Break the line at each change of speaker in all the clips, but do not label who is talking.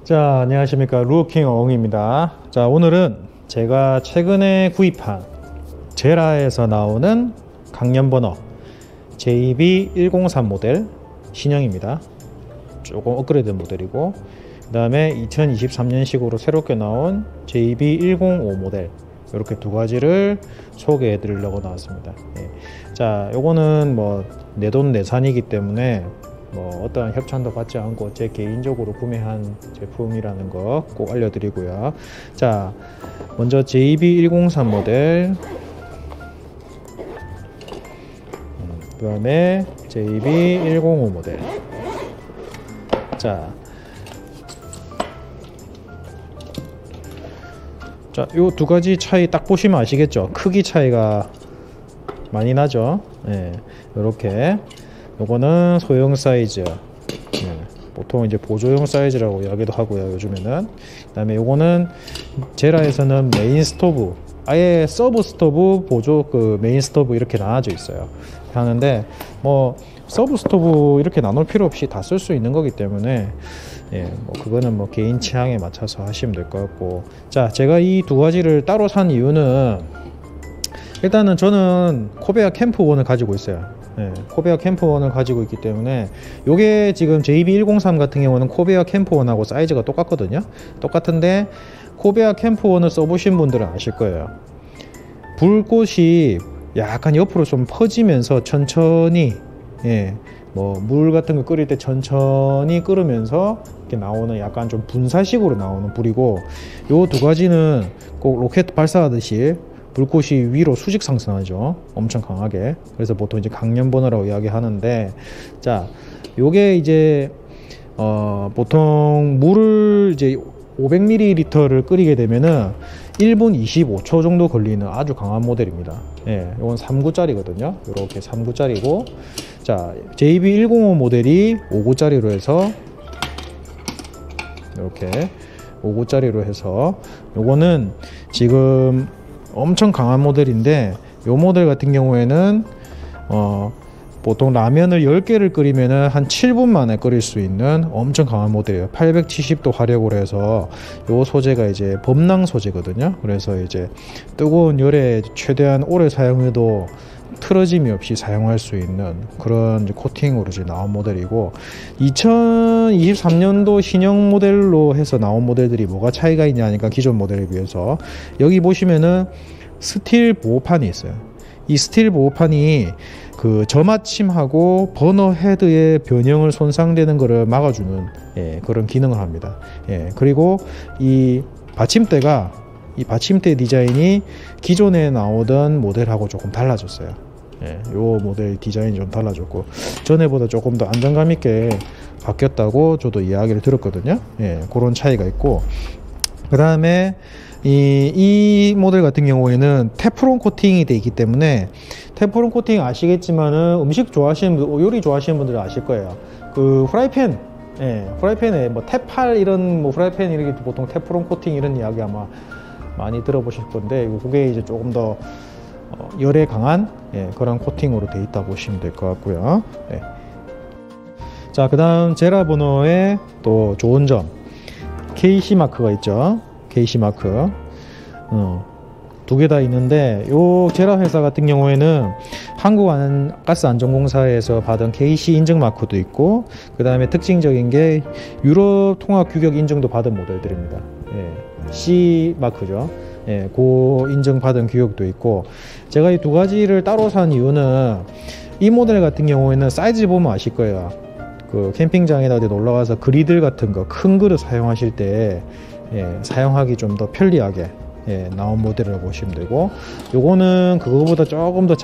자, 안녕하십니까. 루어킹 어흥입니다. 자, 오늘은 제가 최근에 구입한 제라에서 나오는 강연버너 JB103 모델 신형입니다. 조금 업그레이드 모델이고, 그 다음에 2023년식으로 새롭게 나온 JB105 모델, 이렇게 두 가지를 소개해 드리려고 나왔습니다. 자, 요거는 뭐 내돈내산이기 때문에 뭐 어떠한 협찬도 받지 않고 제 개인적으로 구매한 제품이라는 거 꼭 알려드리고요. 자, 먼저 JB103 모델, 그 다음에 JB105 모델. 자, 요 두 가지 차이 딱 보시면 아시겠죠? 크기 차이가 많이 나죠? 이렇게 요거는 소형 사이즈, 보통 이제 보조용 사이즈라고 이야기도 하고요, 요즘에는. 그 다음에 요거는 제라에서는 메인 스토브, 아예 서브 스토브, 보조 메인 스토브 이렇게 나눠져 있어요. 하는데 뭐 서브 스토브 이렇게 나눌 필요 없이 다 쓸 수 있는 거기 때문에 뭐 그거는 뭐 개인 취향에 맞춰서 하시면 될 것 같고. 자, 제가 이 두 가지를 따로 산 이유는, 일단은 저는 코베아 캠프1을 가지고 있어요. 코베아 캠프1을 가지고 있기 때문에, 요게 지금 JB103 같은 경우는 코베아 캠프1하고 사이즈가 똑같거든요. 똑같은데 코베아 캠프1을 써보신 분들은 아실 거예요. 불꽃이 약간 옆으로 좀 퍼지면서 천천히, 뭐 물 같은 거 끓일 때 천천히 끓으면서 이렇게 나오는, 약간 좀 분사식으로 나오는 불이고, 요 두 가지는 꼭 로켓 발사하듯이 불꽃이 위로 수직 상승하죠. 엄청 강하게. 그래서 보통 이제 강연버너라고 이야기하는데, 자, 요게 이제 보통 물을 이제 500ml를 끓이게 되면은 1분 25초 정도 걸리는 아주 강한 모델입니다. 요건 3구짜리거든요. 요렇게 3구짜리고, 자, JB105 모델이 5구짜리로 해서, 이렇게 5구짜리로 해서, 요거는 지금 엄청 강한 모델인데, 요 모델 같은 경우에는 보통 라면을 10개를 끓이면은 한 7분 만에 끓일 수 있는 엄청 강한 모델이에요. 870도 화력으로 해서, 요 소재가 이제 범랑 소재거든요. 그래서 이제 뜨거운 열에 최대한 오래 사용해도 틀어짐이 없이 사용할 수 있는 그런 이제 코팅으로 이제 나온 모델이고, 2023년도 신형 모델로 해서 나온 모델들이 뭐가 차이가 있냐니까, 기존 모델에 비해서 여기 보시면은 스틸 보호판이 있어요. 이 스틸 보호판이 그 저마침하고 버너 헤드의 변형을 손상되는 것을 막아주는 그런 기능을 합니다. 그리고 이 받침대가, 이 받침대 디자인이 기존에 나오던 모델하고 조금 달라졌어요. 요 모델 디자인이 좀 달라졌고, 전에보다 조금 더 안정감 있게 바뀌었다고 저도 이야기를 들었거든요. 그런 차이가 있고, 그 다음에 이 모델 같은 경우에는 테프론 코팅이 되어 있기 때문에, 테프론 코팅 아시겠지만은 음식 좋아하시는 분, 요리 좋아하시는 분들은 아실 거예요. 그 프라이팬, 프라이팬에 뭐 테팔 이런 뭐 프라이팬 이렇게 보통 테프론 코팅 이런 이야기 아마 많이 들어보실 건데, 그게 이제 조금 더 열에 강한 그런 코팅으로 되어 있다 보시면 될 것 같고요. 자, 그 다음 제라버너의 또 좋은 점, KC 마크가 있죠. KC 마크 두 개 다 있는데, 요 제라 회사 같은 경우에는 한국가스안전공사에서 받은 KC 인증 마크도 있고, 그 다음에 특징적인 게 유럽 통합 규격 인증도 받은 모델들입니다. C 마크죠. 그 인증 받은 규격도 있고. 제가 이 두 가지를 따로 산 이유는, 이 모델 같은 경우에는 사이즈 보면 아실 거예요. 그 캠핑장에다 어디 놀러 가서 그리들 같은 거 큰 그릇 사용하실 때 사용하기 좀 더 편리하게 나온 모델이라고 보시면 되고, 요거는 그거보다 조금 더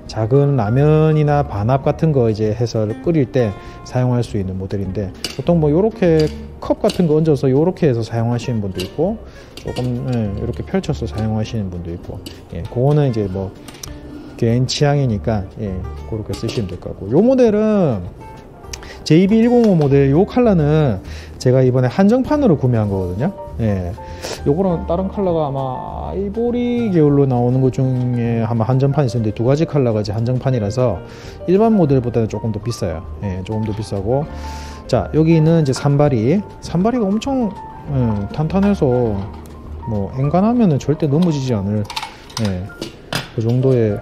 작은 라면이나 반합 같은 거 이제 해서 끓일 때 사용할 수 있는 모델인데, 보통 뭐 요렇게 컵 같은 거 얹어서 요렇게 해서 사용하시는 분도 있고, 조금 이렇게 펼쳐서 사용하시는 분도 있고, 그거는 이제 뭐 개인 취향이니까 그렇게 쓰시면 될 것 같고. 요 모델은 JB105 모델 요 컬러는 제가 이번에 한정판으로 구매한 거거든요. 요거랑 다른 컬러가 아마 아이보리 계열로 나오는 것 중에 아마 한정판이 있었는데, 두 가지 컬러가 이제 한정판이라서 일반 모델보다는 조금 더 비싸요. 조금 더 비싸고, 자, 여기는 이제 산발이가 엄청 탄탄해서 뭐 엔간하면은 절대 넘어지지 않을 그 정도의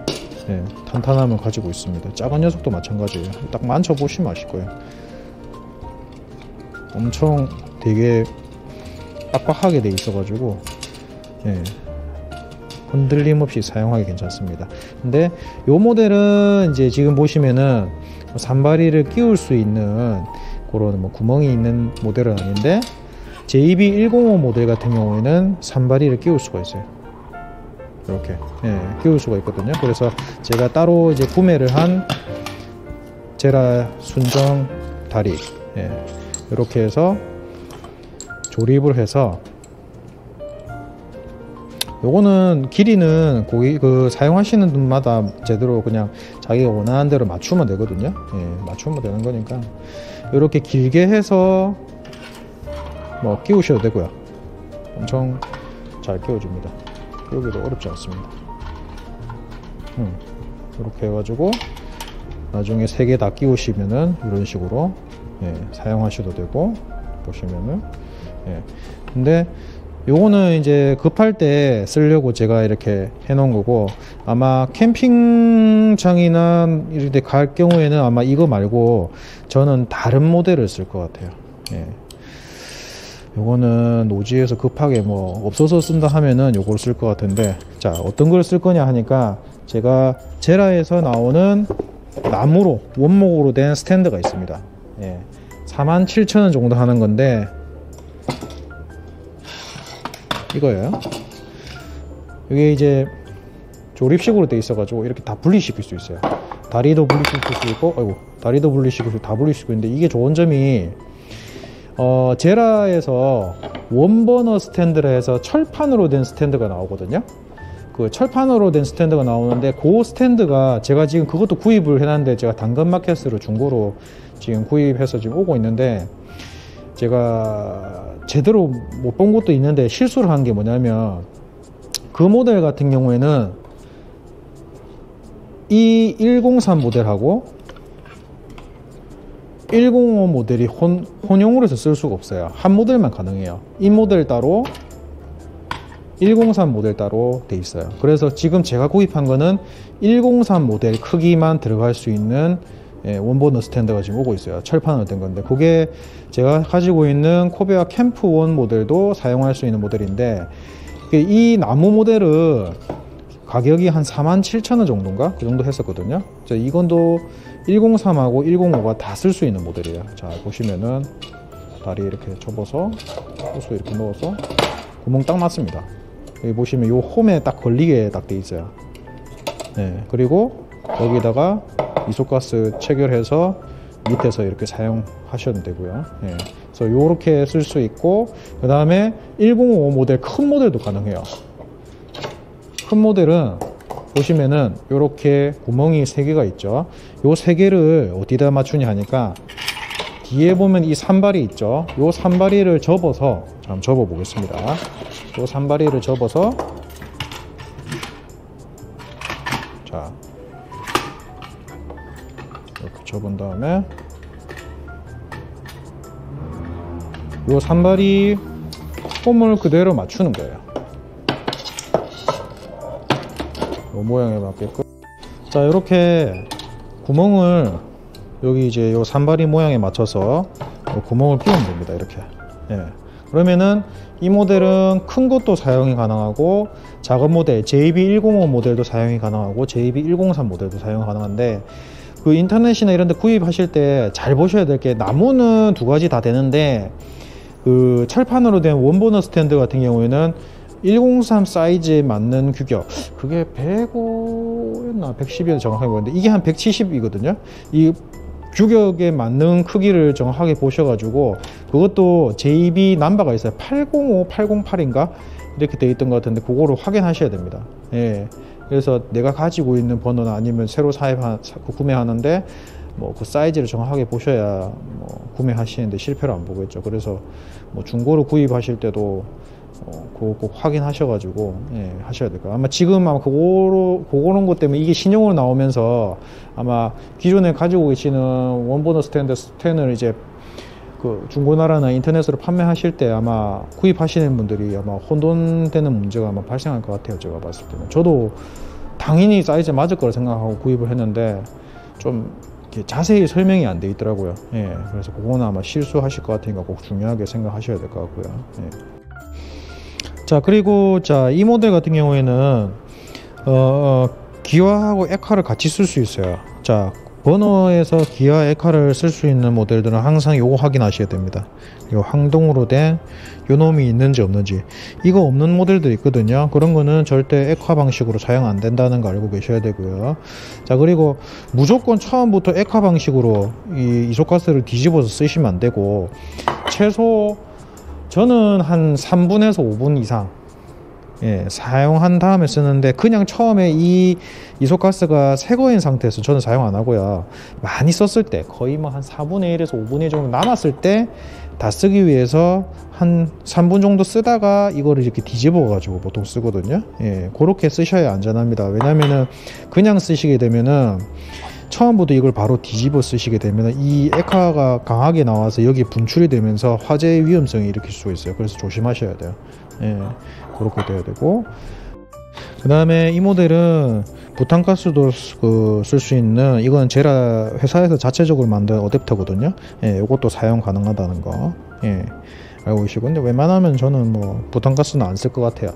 탄탄함을 가지고 있습니다. 작은 녀석도 마찬가지예요. 딱 만져보시면 아실 거예요. 엄청 되게 빡빡하게 돼 있어 가지고 흔들림 없이 사용하기 괜찮습니다. 근데 요 모델은 이제 지금 보시면은 산발이를 끼울 수 있는 그런 뭐 구멍이 있는 모델은 아닌데 JB105 모델 같은 경우에는 산발이를 끼울 수가 있어요. 이렇게 끼울 수가 있거든요. 그래서 제가 따로 이제 구매를 한 제라 순정 다리 이렇게 해서 조립을 해서, 요거는 길이는 그 사용하시는 분마다 제대로 그냥 자기가 원하는 대로 맞추면 되거든요. 맞추면 되는 거니까 이렇게 길게 해서 뭐 끼우셔도 되고요. 엄청 잘 끼워집니다. 끼우기도 어렵지 않습니다. 이렇게 해가지고 나중에 3개 다 끼우시면은 이런 식으로 사용하셔도 되고, 보시면은 근데 요거는 이제 급할 때 쓰려고 제가 이렇게 해 놓은 거고, 아마 캠핑장이나 이런 데 갈 경우에는 아마 이거 말고 저는 다른 모델을 쓸 것 같아요. 요거는 노지에서 급하게 뭐 없어서 쓴다 하면은 요걸 쓸 것 같은데, 자, 어떤 걸 쓸 거냐 하니까 제가 제라에서 나오는 나무로 원목으로 된 스탠드가 있습니다. 47,000원 정도 하는 건데 이거예요. 이게 이제 조립식으로 돼 있어 가지고 이렇게 다 분리시킬 수 있어요. 다리도 분리시킬 수 있고, 다리도 분리시킬 수 있고, 다 분리시키고 있는데, 이게 좋은 점이 제라에서 원버너 스탠드라 해서 철판으로 된 스탠드가 나오거든요. 그 철판으로 된 스탠드가 나오는데, 그 스탠드가 제가 지금 그것도 구입을 해놨는데, 제가 당근마켓으로 중고로 지금 구입해서 지금 오고 있는데, 제가 제대로 못 본 것도 있는데 실수를 한 게 뭐냐면, 그 모델 같은 경우에는 이 103 모델하고 105 모델이 혼용으로 해서 쓸 수가 없어요. 한 모델만 가능해요. 이 모델 따로 103 모델 따로 돼 있어요. 그래서 지금 제가 구입한 거는 103 모델 크기만 들어갈 수 있는 원버너 스탠드가 지금 오고 있어요. 철판으로 된 건데, 그게 제가 가지고 있는 코베아 캠프1 모델도 사용할 수 있는 모델인데, 이 나무 모델은 가격이 한 47,000원 정도인가? 그 정도 했었거든요. 자, 이건도 103하고 105가 다 쓸 수 있는 모델이에요. 자, 보시면은 다리 이렇게 접어서 호스 이렇게 넣어서 구멍 딱 맞습니다. 여기 보시면 요 홈에 딱 걸리게 딱 돼 있어요. 그리고 여기다가 이소가스 체결해서 밑에서 이렇게 사용하셔도 되고요. 그래서 요렇게 쓸 수 있고, 그 다음에 105 모델 큰 모델도 가능해요. 큰 모델은 보시면은 요렇게 구멍이 3개가 있죠. 요 3개를 어디다 맞추냐 하니까, 뒤에 보면 이 산발이 있죠. 요 산발이를 접어서, 자, 한번 접어 보겠습니다. 요 산발이를 접어서, 자, 이렇게 접은 다음에 요 산발이 홈을 그대로 맞추는 거예요. 요 모양에 맞게끔. 자, 이렇게 구멍을 여기 이제 요 산발이 모양에 맞춰서 요 구멍을 끼우면 됩니다. 이렇게. 그러면은 이 모델은 큰 것도 사용이 가능하고, 작은 모델 JB105 모델도 사용이 가능하고, JB103 모델도 사용 가능한데, 그 인터넷이나 이런 데 구입하실 때 잘 보셔야 될 게, 나무는 2가지 다 되는데, 그 철판으로 된 원버너 스탠드 같은 경우에는 103 사이즈에 맞는 규격, 그게 105였나 110이었나 정확하게 모르겠는데, 이게 한 170이거든요. 이 규격에 맞는 크기를 정확하게 보셔가지고, 그것도 JB 넘버가 있어요. 805, 808인가 이렇게 돼 있던 것 같은데, 그거를 확인하셔야 됩니다. 그래서 내가 가지고 있는 번호나 아니면 새로 구매하는데 뭐 그 사이즈를 정확하게 보셔야 뭐 구매하시는데 실패를 안 보겠죠. 그래서 뭐 중고로 구입하실 때도 그거 꼭 확인하셔가지고 하셔야 될 거예요. 아마 지금 아마 그거는 것 때문에 이게 신형으로 나오면서 아마 기존에 가지고 계시는 원버너 스탠드 스탠을 이제 그 중고나라나 인터넷으로 판매하실 때 아마 구입하시는 분들이 아마 혼돈되는 문제가 아마 발생할 것 같아요. 제가 봤을 때는. 저도 당연히 사이즈 맞을 거라 생각하고 구입을 했는데 좀 이렇게 자세히 설명이 안 돼 있더라고요. 예, 그래서 그거는 아마 실수하실 것 같으니까 꼭 중요하게 생각하셔야 될 것 같고요. 예. 자, 그리고 자, 이 모델 같은 경우에는 기아하고 에카를 같이 쓸 수 있어요. 자, 버너에서 기아 에카를 쓸 수 있는 모델들은 항상 요거 확인하셔야 됩니다. 요 항동으로 된 요놈이 있는지 없는지. 이거 없는 모델도 있거든요. 그런 거는 절대 에카 방식으로 사용 안 된다는 거 알고 계셔야 되고요. 자, 그리고 무조건 처음부터 에카 방식으로 이 이소가스를 뒤집어서 쓰시면 안 되고, 최소 저는 한 3분에서 5분 이상 사용한 다음에 쓰는데, 그냥 처음에 이 이소가스가 새거인 상태에서 저는 사용 안 하고요. 많이 썼을 때, 거의 뭐 한 4분의 1에서 5분의 1 정도 남았을 때 다 쓰기 위해서 한 3분 정도 쓰다가 이거를 이렇게 뒤집어 가지고 보통 쓰거든요. 그렇게 쓰셔야 안전합니다. 왜냐면은 그냥 쓰시게 되면은, 처음부터 이걸 바로 뒤집어 쓰시게 되면 이 에카가 강하게 나와서 여기 분출이 되면서 화재 위험성이 일으킬 수가 있어요. 그래서 조심하셔야 돼요. 그렇게 돼야 되고, 그 다음에 이 모델은 부탄가스도 쓸 수 있는, 이건 제라 회사에서 자체적으로 만든 어댑터거든요. 이것도 사용 가능하다는 거 알고 계시고, 근데 웬만하면 저는 뭐 부탄가스는 안 쓸 것 같아요.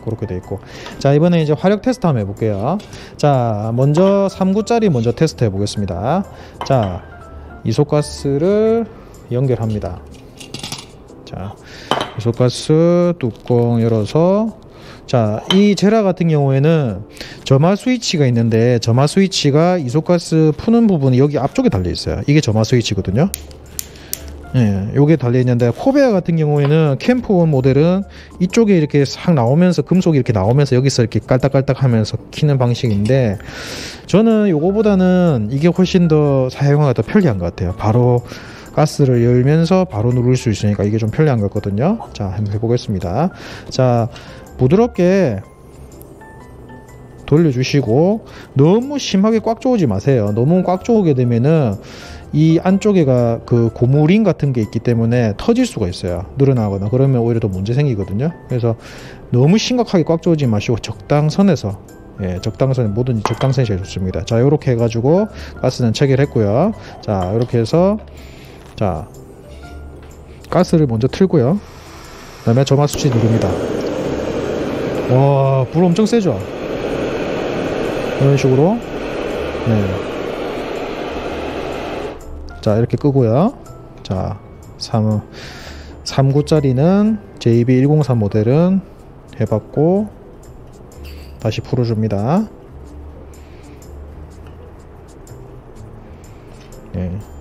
그렇게 돼 있고. 자, 이번에 이제 화력 테스트 한번 해볼게요. 자, 먼저 3구짜리 먼저 테스트 해보겠습니다. 자, 이소가스를 연결합니다. 자, 이소가스 뚜껑 열어서, 자, 이 제라 같은 경우에는 점화 스위치가 있는데, 점화 스위치가 이소가스 푸는 부분이 여기 앞쪽에 달려 있어요. 이게 점화 스위치거든요. 요게 달려 있는데, 코베아 같은 경우에는 캠프1 모델은 이쪽에 이렇게 싹 나오면서, 금속이 이렇게 나오면서 여기서 이렇게 깔딱깔딱 하면서 키는 방식인데, 저는 요거보다는 이게 훨씬 더 사용하기가 더 편리한 것 같아요. 바로 가스를 열면서 바로 누를 수 있으니까 이게 좀 편리한 것 같거든요. 자, 한번 해보겠습니다. 자, 부드럽게 돌려주시고, 너무 심하게 꽉 조으지 마세요. 너무 꽉 조으게 되면은 이 안쪽에가 그 고무링 같은 게 있기 때문에 터질 수가 있어요. 늘어나거나. 그러면 오히려 더 문제 생기거든요. 그래서 너무 심각하게 꽉 조으지 마시고 적당선에서, 적당선에, 뭐든지 적당선이 제일 좋습니다. 자, 요렇게 해가지고 가스는 체결했고요. 자, 이렇게 해서, 자, 가스를 먼저 틀고요. 그 다음에 점화 스위치 누릅니다. 와, 불 엄청 세죠? 이런 식으로. 자, 이렇게 끄고요. 자, 3구짜리는 JB103 모델은 해봤고, 다시 풀어줍니다.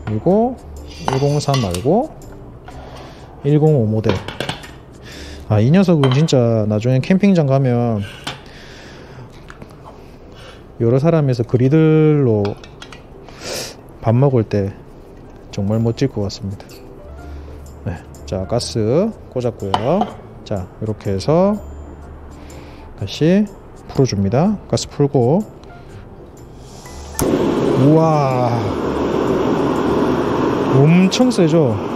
그리고 103 말고 105 모델. 아, 이 녀석은 진짜 나중에 캠핑장 가면 여러 사람에서 그리들로 밥 먹을 때 정말 멋질 것 같습니다. 자, 가스 꽂았고요. 자, 이렇게 해서 다시 풀어줍니다. 가스 풀고. 우와, 엄청 세죠?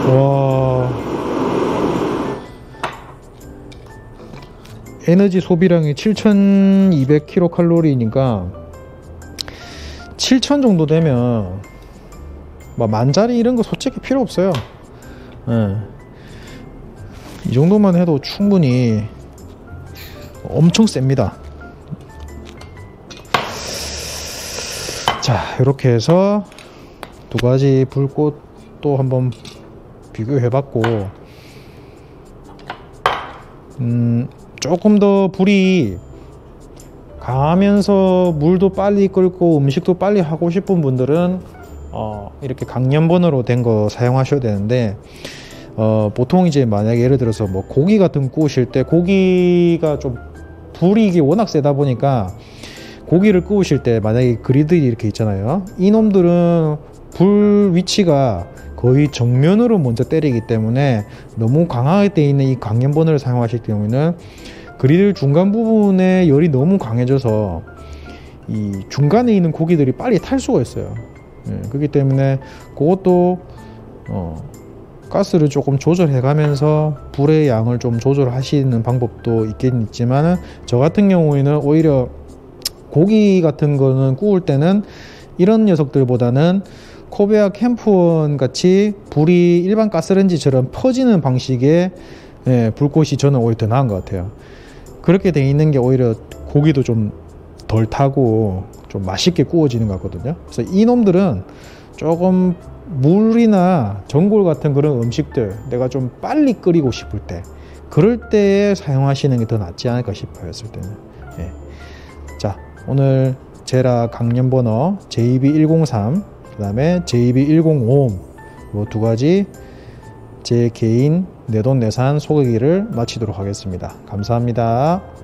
와, 에너지 소비량이 7200kcal니까 7000 정도 되면 뭐 만짜리 이런 거 솔직히 필요 없어요. 이 정도만 해도 충분히 엄청 셉니다. 자, 이렇게 해서 두 가지 불꽃도 한번 비교해봤고, 조금 더 불이 강하면서 물도 빨리 끓고 음식도 빨리 하고 싶은 분들은 이렇게 강연번호로 된 거 사용하셔야 되는데, 보통 이제 만약에 예를 들어서 뭐 고기 같은 거 구우실 때, 고기가 좀 불이 이게 워낙 세다 보니까 고기를 구우실 때 만약에 그리들이 이렇게 있잖아요. 이놈들은 불 위치가 거의 정면으로 먼저 때리기 때문에 너무 강하게 되어 있는 이 강연번호를 사용하실 경우에는 그릴 중간 부분에 열이 너무 강해져서 이 중간에 있는 고기들이 빨리 탈 수가 있어요. 예, 그렇기 때문에 그것도 가스를 조금 조절해 가면서 불의 양을 좀 조절하시는 방법도 있겠지만, 저 같은 경우에는 오히려 고기 같은 거는 구울 때는 이런 녀석들보다는 코베아 캠프원 같이 불이 일반 가스레인지처럼 퍼지는 방식의 불꽃이 저는 오히려 더 나은 것 같아요. 그렇게 돼 있는 게 오히려 고기도 좀 덜 타고 좀 맛있게 구워지는 것 같거든요. 그래서 이놈들은 조금 물이나 전골 같은 그런 음식들 내가 좀 빨리 끓이고 싶을 때, 그럴 때에 사용하시는 게 더 낫지 않을까 싶어요. 했을 때는. 예. 자, 오늘 제라 강연번호 JB103, 그 다음에 JB105 뭐 두 가지 제 개인 내돈내산 소개기를 마치도록 하겠습니다. 감사합니다.